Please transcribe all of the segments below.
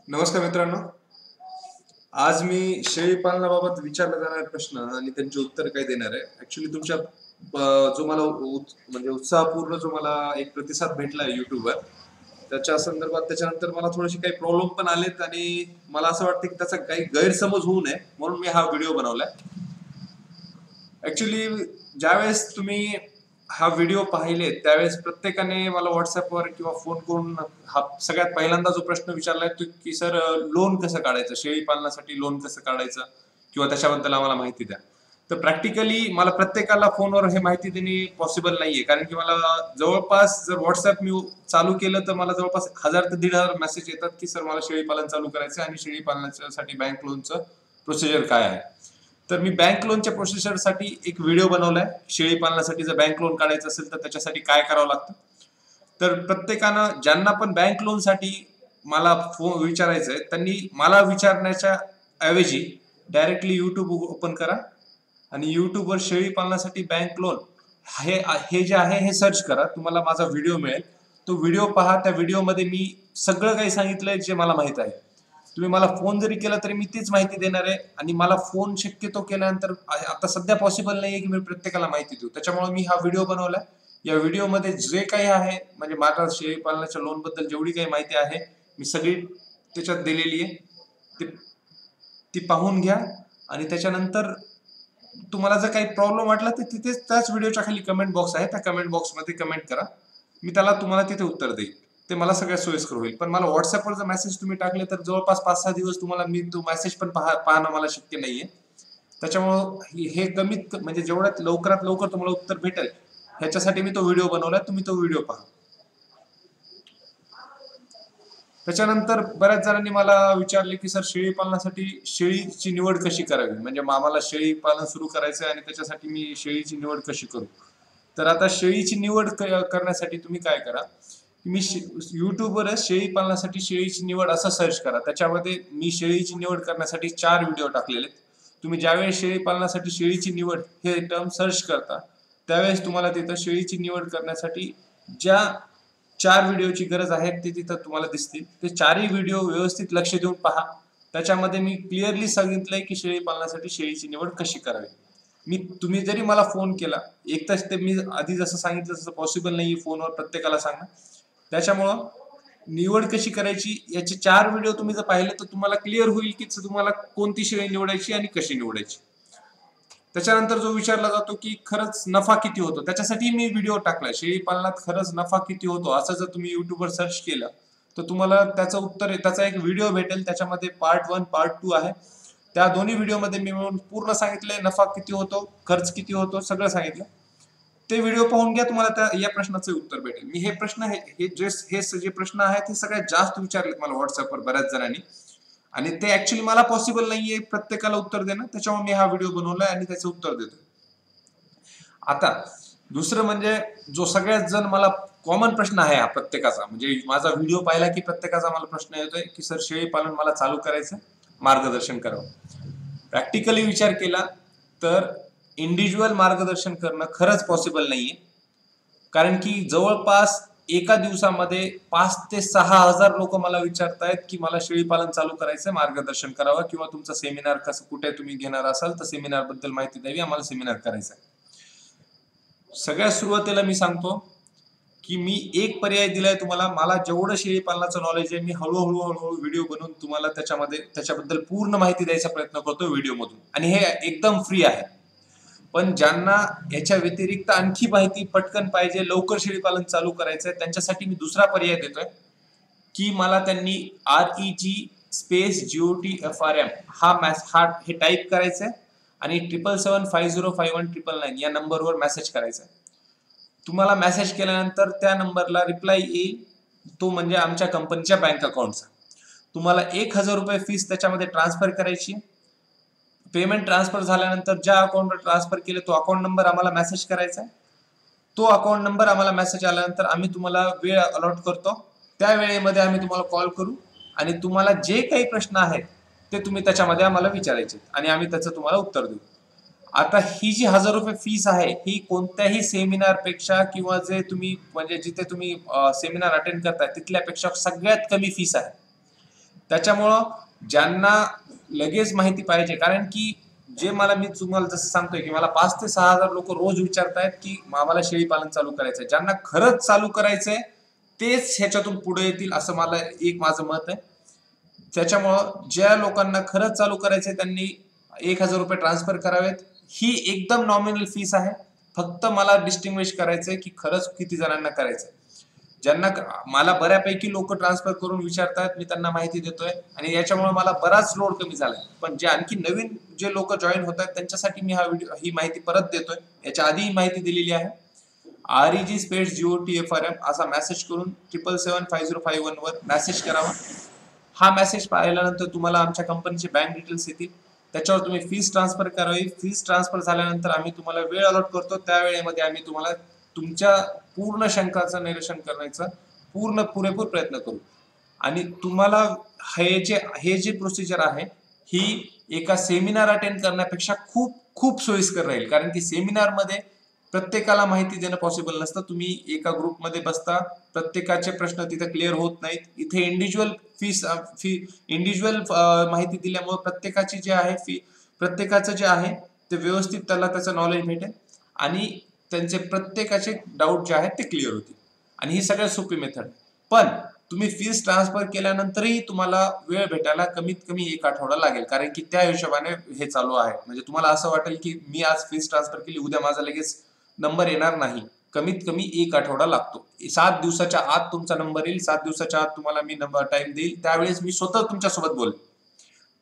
नमस्कार मित्रांनो. आज मी शेळी पालनाबाबत विचारले जाणारे प्रश्न आणि त्यांची उत्तर काय देणार आहे. ऍक्च्युली तुमच्या जो मला म्हणजे उत्साहपूर्ण जो मला एक प्रतिसाद भेटला युट्यूबवर, त्याच्या संदर्भात त्याच्यानंतर मला थोडेसे काही प्रॉब्लेम पण आलेत आणि मला असं वाटतं की त्याचा काही गैरसमज होऊ नये म्हणून मी हा व्हिडिओ बनवलाय. ऍक्च्युली ज्यावेळेस तुम्ही हा व्हिडिओ पाहिले त्यावेळेस प्रत्येकाने मला व्हॉट्सअपवर किंवा फोन करून हा सगळ्यात पहिल्यांदा जो प्रश्न विचारलाय तो की सर लोन कसं काढायचं, शेळी पालनासाठी लोन कसं काढायचं किंवा त्याच्याबद्दल आम्हाला माहिती द्या. तर प्रॅक्टिकली मला प्रत्येकाला फोनवर हे माहिती देणे पॉसिबल नाहीये, कारण की मला जवळपास जर व्हॉट्सअप मी चालू केलं तर मला जवळपास 1000 ते 1500 मेसेज येतात की सर मला शेळी पालन चालू करायचं आणि शेळी पालनासाठी बँक लोनचं प्रोसिजर काय आहे. तर मी बँक लोनच्या प्रोसिजरसाठी एक व्हिडिओ बनवलाय. शेळी पालनासाठी जर बँक लोन काढायचं असेल तर त्याच्यासाठी काय करावं लागतं. तर प्रत्येकानं ज्यांना पण बँक लोनसाठी मला फोन विचारायचंय त्यांनी मला विचारण्याच्या ऐवजी डायरेक्टली युट्यूब ओपन करा आणि युट्यूबवर शेळी पालनासाठी बँक लोन हे हे जे आहे हे सर्च करा. तुम्हाला माझा व्हिडिओ मिळेल. तो व्हिडिओ पहा. त्या व्हिडिओमध्ये मी सगळं काही सांगितलंय जे मला माहित आहे. तुम्ही मला फोन जरी केला तरी मी तीच माहिती देणार आहे आणि मला फोन शक्यतो केल्यानंतर आता सध्या पॉसिबल नाहीये की मी प्रत्येकाला माहिती देऊ. त्याच्यामुळे मी हा व्हिडिओ बनवलाय. या व्हिडिओमध्ये जे काही आहे म्हणजे माझ्या शेळी पालनाच्या लोन बद्दल जेवढी काही माहिती आहे मी सगळी त्याच्यात दिलेली आहे. ती पाहून घ्या आणि त्याच्यानंतर तुम्हाला जर काही प्रॉब्लेम वाटला तर तिथेच त्याच व्हिडिओच्या खाली कमेंट बॉक्स आहे, त्या कमेंट बॉक्समध्ये कमेंट करा. मी त्याला तुम्हाला तिथे उत्तर देईल. ते मला सगळ्यात सोयीस्कर होईल. पण मला व्हॉट्सअपवर जर मेसेज तुम्ही टाकले तर जवळपास 5-6 दिवस तुम्हाला मी तो मेसेज पण पाहणं मला शक्य नाहीये. त्याच्यामुळं हे कमीत म्हणजे जेवढ्यात लवकरात लवकर तुम्हाला उत्तर भेटेल ह्याच्यासाठी मी तो व्हिडिओ बनवलाय. तुम्ही तो व्हिडिओ पहा. त्याच्यानंतर बऱ्याच जणांनी मला विचारले की सर शेळी पालनासाठी शेळीची निवड कशी करावी, म्हणजे आम्हाला शेळी पालन सुरू करायचंय आणि त्याच्यासाठी मी शेळीची निवड कशी करू. तर आता शेळीची निवड करण्यासाठी तुम्ही काय करा, मी युट्यूबवरच शेळी पालनासाठी शेळीची निवड असं सर्च करा. त्याच्यामध्ये मी शेळीची निवड करण्यासाठी 4 व्हिडिओ टाकलेले. तुम्ही ज्यावेळेस शेळी पालनासाठी शेळीची निवड हे टर्म सर्च करता त्यावेळेस तुम्हाला तिथं शेळीची निवड करण्यासाठी ज्या 4 व्हिडिओची गरज आहे ते तिथं तुम्हाला दिसतील. ते 4ही व्हिडिओ व्यवस्थित लक्ष देऊन पहा. त्याच्यामध्ये मी क्लिअरली सांगितलंय की शेळी पालनासाठी शेळीची निवड कशी करावी. तुम्ही जरी मला फोन केला, एक तर ते मी आधी जसं सांगितलं तसं पॉसिबल नाहीये फोनवर प्रत्येकाला सांगणं. त्याच्यामुळं निवड कशी करायची याचे 4 व्हिडिओ तुम्ही जर पाहिले तर तुम्हाला क्लिअर होईल की तुम्हाला कोणती शेळी निवडायची आणि कशी निवडायची. त्याच्यानंतर जो विचारला जातो की खरंच नफा किती होतो, त्याच्यासाठी मी व्हिडिओ टाकलाय. शेळी पालनात खरंच नफा किती होतो असं जर तुम्ही युट्यूबवर सर्च केलं तर तुम्हाला त्याचं उत्तर आहे. त्याचा एक व्हिडिओ भेटेल. त्याच्यामध्ये पार्ट 1 पार्ट 2 आहे. त्या दोन्ही व्हिडिओमध्ये मी मिळून पूर्ण सांगितलंय नफा किती होतो, खर्च किती होतो, सगळं सांगितलं. ते व्हिडिओ पाहून घ्या. तुम्हाला या प्रश्नाचं उत्तर भेटेल. मी हे जे प्रश्न आहेत हे सगळ्यात जास्त विचारलेत मला व्हॉट्सअपवर बऱ्याच जणांनी आणि ते ऍक्च्युली मला पॉसिबल नाहीये प्रत्येकाला उत्तर देणं. त्याच्यामुळे मी हा व्हिडिओ बनवलाय आणि त्याचं उत्तर देतो. आता दुसरं म्हणजे जो सगळ्यात जण मला कॉमन प्रश्न आहे हा प्रत्येकाचा, म्हणजे माझा व्हिडिओ पाहिला की प्रत्येकाचा मला प्रश्न येतोय की सर शेळी पालन मला चालू करायचं, मार्गदर्शन करावं. प्रॅक्टिकली विचार केला तर इंडिव्हिज्युअल मार्गदर्शन करणं खरंच पॉसिबल नाहीये, कारण की जवळपास एका दिवसामध्ये 5 ते 6,000 लोक मला विचारतायत की मला शेळी पालन चालू करायचंय, मार्गदर्शन करावं किंवा तुमचा सेमिनार कसं कुठे तुम्ही घेणार असाल तर सेमिनार बद्दल माहिती द्यावी, आम्हाला सेमिनार करायचा आहे. सगळ्यात सुरुवातीला मी सांगतो की मी एक पर्याय दिलाय तुम्हाला. मला जेवढं शेळी पालनाचं नॉलेज आहे मी हळूहळू व्हिडिओ बनवून तुम्हाला त्याच्याबद्दल पूर्ण माहिती द्यायचा प्रयत्न करतो व्हिडिओ मधून, आणि हे एकदम फ्री आहे. पण ज्यांना याच्या व्यतिरिक्त आणखी माहिती पटकन पाहिजे, लवकर शेळी पालन चालू करायचंय, त्यांच्यासाठी मी दुसरा पर्याय देतोय की मला त्यांनी REG_GOTFRM हे टाईप करायचंय आणि 777505199 या नंबरवर मेसेज करायचा. तुम्हाला मेसेज केल्यानंतर त्या नंबरला रिप्लाय येईल, तो म्हणजे आमच्या कंपनीच्या बँक अकाउंटचा. तुम्हाला 1000 रुपये फीस त्याच्यामध्ये ट्रान्सफर करायची. पेमेंट ट्रान्सफर झाल्यानंतर ज्या अकाउंटवर ट्रान्सफर केले तो अकाउंट नंबर आम्हाला मेसेज करायचा आहे. तो अकाउंट नंबर आम्हाला मेसेज आल्यानंतर आम्ही तुम्हाला वेळ अलॉट करतो. त्या वेळेमध्ये आम्ही तुम्हाला कॉल करू आणि तुम्हाला जे काही प्रश्न आहेत ते तुम्ही त्याच्यामध्ये आम्हाला विचारायचे आणि आम्ही त्याचं तुम्हाला उत्तर देऊ. आता ही जी 1000 रुपये फीस आहे ही कोणत्याही सेमिनार पेक्षा किंवा जे तुम्ही म्हणजे जिथे तुम्ही सेमिनार अटेंड करताय तिथल्यापेक्षा सगळ्यात कमी फीस आहे. त्याच्यामुळं ज्यांना लगेच माहिती पाहिजे, कारण की जे मी तुम्हाला जसं सांगतोय की मला 5 ते 6,000 लोक रोज विचारतायत की आम्हाला शेळी पालन चालू करायचंय. ज्यांना खरंच चालू करायचंय तेच ह्याच्यातून पुढे येतील असं माझं मत आहे. त्याच्यामुळं ज्या लोकांना खरंच चालू करायचंय त्यांनी 1,000 रुपये ट्रान्सफर करावेत. ही एकदम नॉमिनल फीस आहे. फक्त मला डिस्टिंग्विश करायचंय की खरंच किती जणांना करायचंय. ज्यांना मला बऱ्यापैकी लोक ट्रान्सफर करून विचारतात, मी त्यांना माहिती देतोय आणि याच्यामुळे मला बराच लोड कमी झालाय. पण जे आणखी नवीन जे लोक जॉईन होतात त्यांच्यासाठी मी ही माहिती परत देतोय. याच्या आधी ही माहिती दिलेली आहे. REG_GOTFRM असा मेसेज करून 7775051 वर मेसेज करावा. हा मेसेज पाहिल्यानंतर तुम्हाला आमच्या कंपनीचे बँक डिटेल्स येतील. त्याच्यावर तुम्ही फीस ट्रान्सफर करावी. फीस ट्रान्सफर झाल्यानंतर आम्ही तुम्हाला वेळ अलॉट करतो. त्या वेळेमध्ये आम्ही तुम्हाला तुमच्या पूर्ण शंकाचं निरसन करण्याचा पुरेपूर प्रयत्न करू. आणि तुम्हाला हे जे प्रोसिजर आहे ही एका सेमिनार अटेंड करण्यापेक्षा खूप खूप सोयीस्कर राहील. कारण की सेमिनारमध्ये प्रत्येकाला माहिती देणं पॉसिबल नसतं. तुम्ही एका ग्रुपमध्ये बसता, प्रत्येकाचे प्रश्न तिथे क्लिअर होत नाहीत. इथे इंडिव्हिज्युअल माहिती दिल्यामुळे प्रत्येकाची प्रत्येकाचं जे आहे ते व्यवस्थित त्याला त्याचं नॉलेज भेटेल आणि त्यांचे प्रत्येकाचे डाऊट जे आहेत ते क्लिअर होतील. आणि ही सगळ्यात सोपी मेथड. पण तुम्ही फीस ट्रान्सफर केल्यानंतरही तुम्हाला वेळ भेटायला कमीत कमी 1 आठवडा लागेल. कारण की त्या हिशोबाने हे चालू आहे. म्हणजे तुम्हाला असं वाटेल की मी आज फीस ट्रान्सफर केली, उद्या माझा लगेच नंबर येणार नाही. कमीत कमी 1 आठवडा लागतो. 7 दिवसाच्या आत तुमचा नंबर येईल. 7 दिवसाच्या आत तुम्हाला मी टाइम देईल. त्यावेळेस मी स्वतः तुमच्यासोबत बोलेन.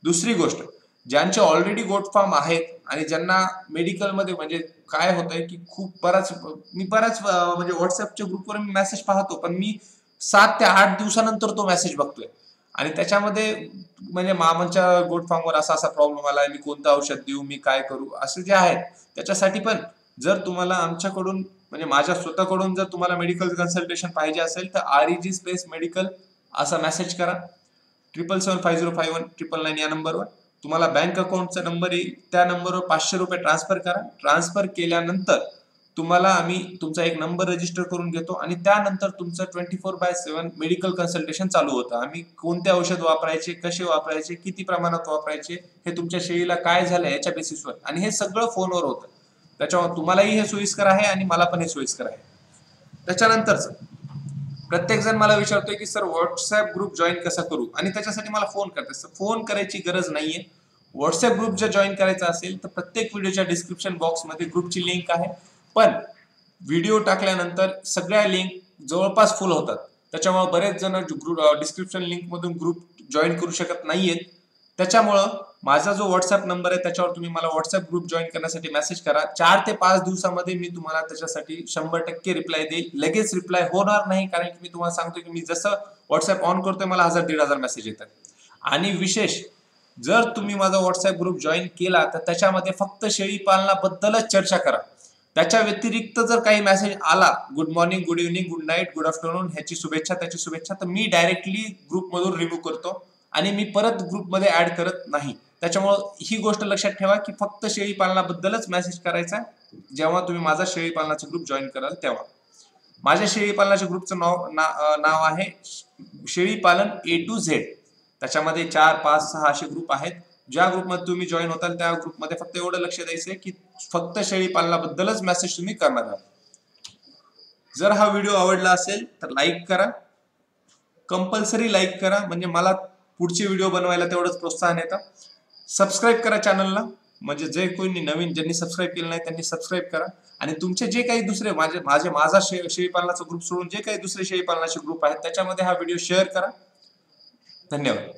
दुसरी गोष्ट, ज्यांचे ऑलरेडी गोट फार्म आहेत आणि ज्यांना मेडिकलमध्ये म्हणजे काय होतंय की मी बऱ्याच म्हणजे व्हॉट्सअपच्या ग्रुपवर मी मेसेज पाहतो, पण मी 7 ते 8 दिवसानंतर तो मेसेज बघतोय. आणि त्याच्यामध्ये म्हणजे मामांच्या गोट फार्मवर असा प्रॉब्लेम आलाय, मी कोणतं औषध देऊ, मी काय करू, असे जे आहेत त्याच्यासाठी पण जर तुम्हाला आमच्याकडून म्हणजे माझ्या स्वतःकडून जर तुम्हाला मेडिकल कन्सल्टेशन पाहिजे असेल तर REG_medical असा मेसेज करा. 7775051 या नंबरवर. तुम्हाला बँक अकाउंटचा नंबर येईल. त्या नंबरवर 500 रुपये ट्रान्सफर करा. ट्रान्सफर केल्यानंतर तुम्हाला आम्ही तुमचा एक नंबर रजिस्टर करून घेतो आणि त्यानंतर तुमचं 24/7 मेडिकल कन्सल्टेशन चालू होतं. आम्ही कोणते औषध वापरायचे, कसे वापरायचे, किती प्रमाणात वापरायचे, हे तुमच्या शेळीला काय झालं याच्या बेसिसवर, आणि हे सगळं फोनवर होतं. त्याच्यामुळे तुम्हालाही हे सोयीस्कर आहे आणि मला पण हे सोयीस्कर आहे. त्याच्यानंतरच प्रत्येक जण मला विचारतोय की सर व्हॉट्सअप ग्रुप जॉईन कसा करू, आणि त्याच्यासाठी मला फोन करतात. फोन करायची गरज नाहीये. व्हॉट्सअप ग्रुप जर जॉईन करायचा असेल तर प्रत्येक व्हिडिओच्या डिस्क्रिप्शन बॉक्समध्ये ग्रुपची लिंक आहे. पण व्हिडिओ टाकल्यानंतर सगळ्या लिंक जवळपास फुल होतात. त्याच्यामुळे बरेच जण डिस्क्रिप्शन लिंक मधून ग्रुप जॉईन करू शकत नाहीयेत. त्याच्यामुळं माझा जो व्हॉट्सअप नंबर आहे त्याच्यावर तुम्ही मला व्हॉट्सअप ग्रुप जॉईन करण्यासाठी मेसेज करा. 4 ते 5 दिवसामध्ये मी तुम्हाला त्याच्यासाठी 100% रिप्लाय देईल. लगेच रिप्लाय होणार नाही, कारण की मी तुम्हाला सांगतो की मी जसं व्हॉट्सअप ऑन करतोय मला 1000-1500 मेसेज येतात. आणि विशेष, जर तुम्ही माझा व्हॉट्सअप ग्रुप जॉईन केला तर त्याच्यामध्ये फक्त शेळी पालनाबद्दलच चर्चा करा. त्याच्या व्यतिरिक्त जर काही मेसेज आला, good morning, good evening, good night, good afternoon, ह्याची शुभेच्छा, त्याची शुभेच्छा, तर मी डायरेक्टली ग्रुपमधून रिमूव्ह करतो आणि मी परत ग्रुपमध्ये ऍड करत नाही. त्याच्यामुळं ही गोष्ट लक्षात ठेवा की फक्त शेळी पालनाबद्दलच मेसेज करायचा जेव्हा तुम्ही माझा शेळी पालनाचा ग्रुप जॉईन कराल तेव्हा. माझ्या शेळी पालनाच्या ग्रुपचं नाव आहे शेळी पालन A to Z. त्याच्यामध्ये 4, 5, 6 असे ग्रुप आहेत. ज्या ग्रुपमध्ये तुम्ही जॉईन होताल त्या ग्रुपमध्ये फक्त एवढं लक्ष द्यायचंय की फक्त शेळी पालनाबद्दलच मेसेज तुम्ही करणार आहात. जर हा व्हिडिओ आवडला असेल तर लाईक करा, कंपल्सरी लाईक करा, म्हणजे मला पुढचे व्हिडिओ बनवायला तेवढंच प्रोत्साहन येतं. सबस्क्राईब करा चॅनलला, म्हणजे जे कोणी नवीन ज्यांनी सबस्क्राईब केलं नाही त्यांनी सबस्क्राईब करा. आणि तुमचे जे काही दुसरे माझा शेळी पालनाचा ग्रुप सोडून जे काही दुसरे शेळी पालनाचे ग्रुप आहेत त्याच्यामध्ये हा व्हिडिओ शेअर करा. धन्यवाद.